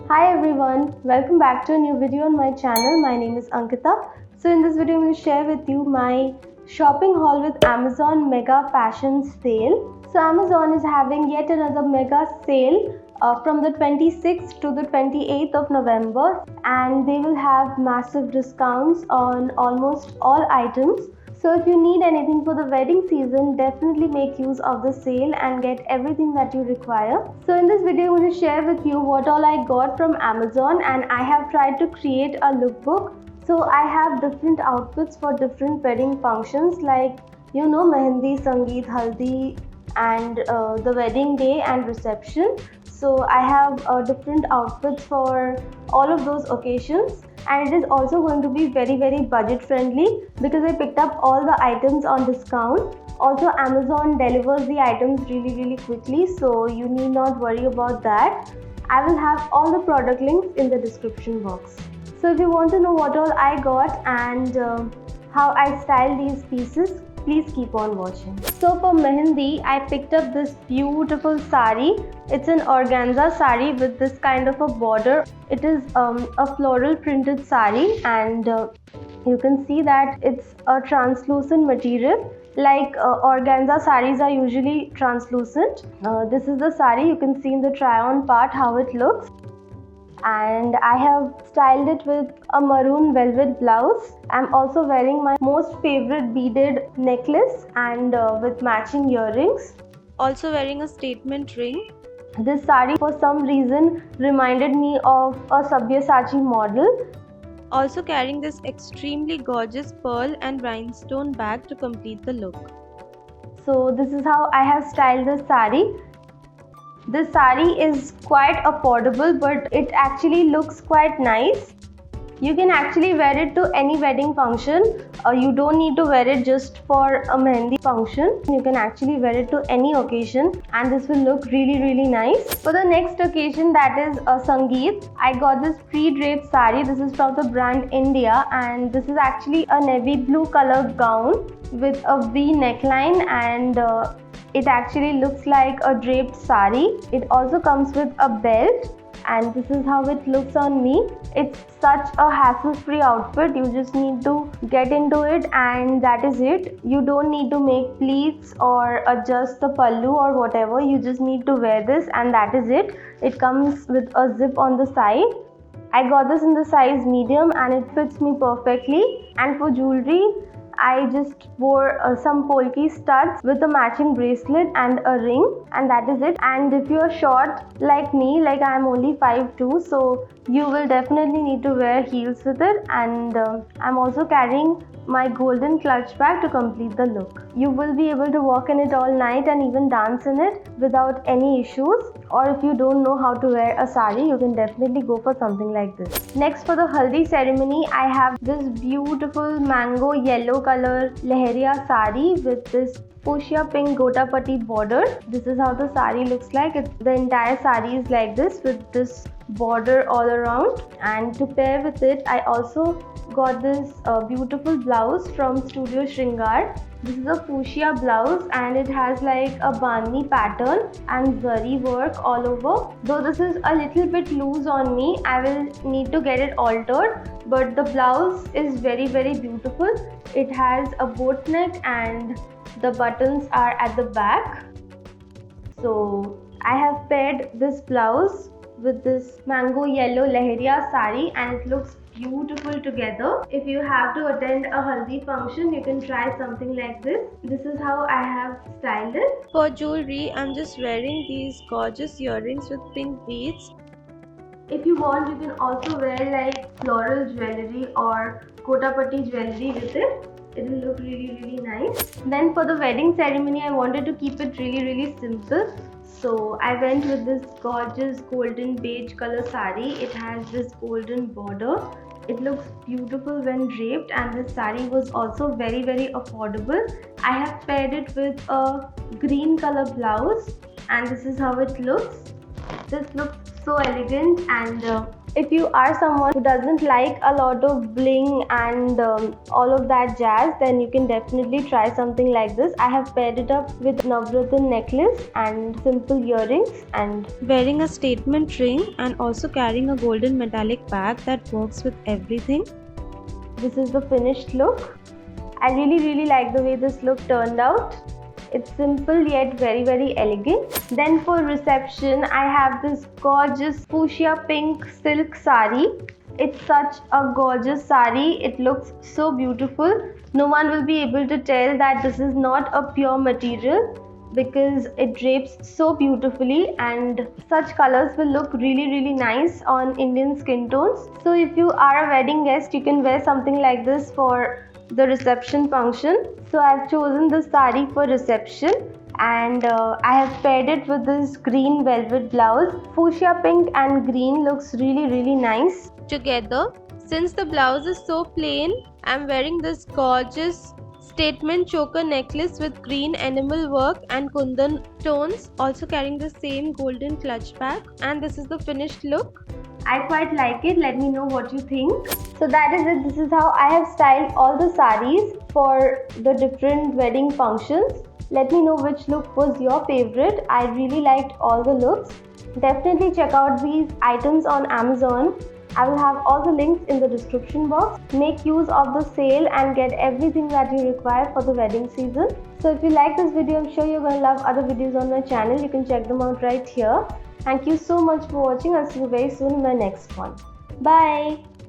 Hi everyone, welcome back to a new video on my channel. My name is Ankita. So in this video I'm going to share with you my shopping haul with Amazon Mega Fashion Sale. So Amazon is having yet another mega sale from the 26th to the 28th of November, and they will have massive discounts on almost all items. So if you need anything for the wedding season, definitely make use of the sale and get everything that you require. So in this video, I'm going to share with you what all I got from Amazon, and I have tried to create a lookbook. So I have different outfits for different wedding functions like Mehendi, Sangeet, Haldi, and the wedding day and reception. So I have different outfits for all of those occasions, and it is also going to be very budget friendly because I picked up all the items on discount. Also, Amazon delivers the items really quickly, so you need not worry about that. I will have all the product links in the description box. So if you want to know what all I got and how I style these pieces, please keep on watching. So for Mehendi, I picked up this beautiful sari. It's an organza sari with this kind of a border. It is a floral printed sari, and you can see that it's a translucent material. Like organza saris are usually translucent. This is the sari. You can see in the try on part how it looks, and I have styled it with a maroon velvet blouse. I'm also wearing my most favorite beaded necklace and with matching earrings. Also wearing a statement ring. This sari for some reason reminded me of a Sabyasachi model. Also carrying this extremely gorgeous pearl and rhinestone bag to complete the look. So this is how I have styled the sari. This sari is quite affordable, but it actually looks quite nice. You can actually wear it to any wedding function. You don't need to wear it just for a mehendi function. You can actually wear it to any occasion, and this will look really nice. For the next occasion, that is a Sangeet, I got this pre-draped sari. This is from the brand India, and this is actually a navy blue color gown with a V neckline, and it actually looks like a draped sari. It also comes with a belt, and this is how it looks on me. It's such a hassle-free outfit. You just need to get into it, and that is it. You don't need to make pleats or adjust the pallu or whatever. You just need to wear this, and that is it. It comes with a zip on the side. I got this in the size medium, and it fits me perfectly. And for jewelry, I just wore some polki studs with a matching bracelet and a ring, and that is it. And if you're short like me, like I'm only 5'2", so you will definitely need to wear heels with it. And I'm also carrying my golden clutch bag to complete the look. You will be able to walk in it all night and even dance in it without any issues. Or if you don't know how to wear a sari, you can definitely go for something like this. Next, for the haldi ceremony, I have this beautiful mango yellow color leheriya sari with this fuchsia pink gotapati border. This is how the sari looks like. The entire sari is like this with this border all around. And to pair with it, I also got this beautiful blouse from Studio Shringar. This is a fuchsia blouse, and it has like a bandi pattern and zari work all over. Though this is a little bit loose on me, I will need to get it altered, but the blouse is very beautiful. It has a boat neck and the buttons are at the back. So I have paired this blouse with this mango yellow leheriya sari, and it looks beautiful together. If you have to attend a haldi function, you can try something like this. This is how I have styled it. For jewelry, I'm just wearing these gorgeous earrings with pink beads. If you want, you can also wear like floral jewelry or kotapati jewelry with it. It will look really nice. Then for the wedding ceremony, I wanted to keep it really simple. So I went with this gorgeous golden beige color sari. It has this golden border. It looks beautiful when draped, and this sari was also very affordable. I have paired it with a green color blouse, and this is how it looks. This looks so elegant, and If you are someone who doesn't like a lot of bling and all of that jazz, then you can definitely try something like this. I have paired it up with Navratna necklace and simple earrings and wearing a statement ring and also carrying a golden metallic bag that works with everything. This is the finished look. I really like the way this look turned out. It's simple yet very elegant. Then for reception, I have this gorgeous fuchsia pink silk sari. It's such a gorgeous sari. It looks so beautiful. No one will be able to tell that this is not a pure material because it drapes so beautifully, and such colors will look really nice on Indian skin tones. So if you are a wedding guest, you can wear something like this for the reception function. So I've chosen this sari for reception, and I have paired it with this green velvet blouse. Fuchsia pink and green looks really nice together. Since the blouse is so plain, I'm wearing this gorgeous statement choker necklace with green enamel work and kundan tones, also carrying the same golden clutch bag, and this is the finished look. I quite like it. Let me know what you think. So that is it. This is how I have styled all the sarees for the different wedding functions. Let me know which look was your favorite. I really liked all the looks. Definitely check out these items on Amazon. I will have all the links in the description box. Make use of the sale and get everything that you require for the wedding season. So if you like this video, I'm sure you're going to love other videos on my channel. You can check them out right here. Thank you so much for watching. I'll see you very soon in my next one. Bye.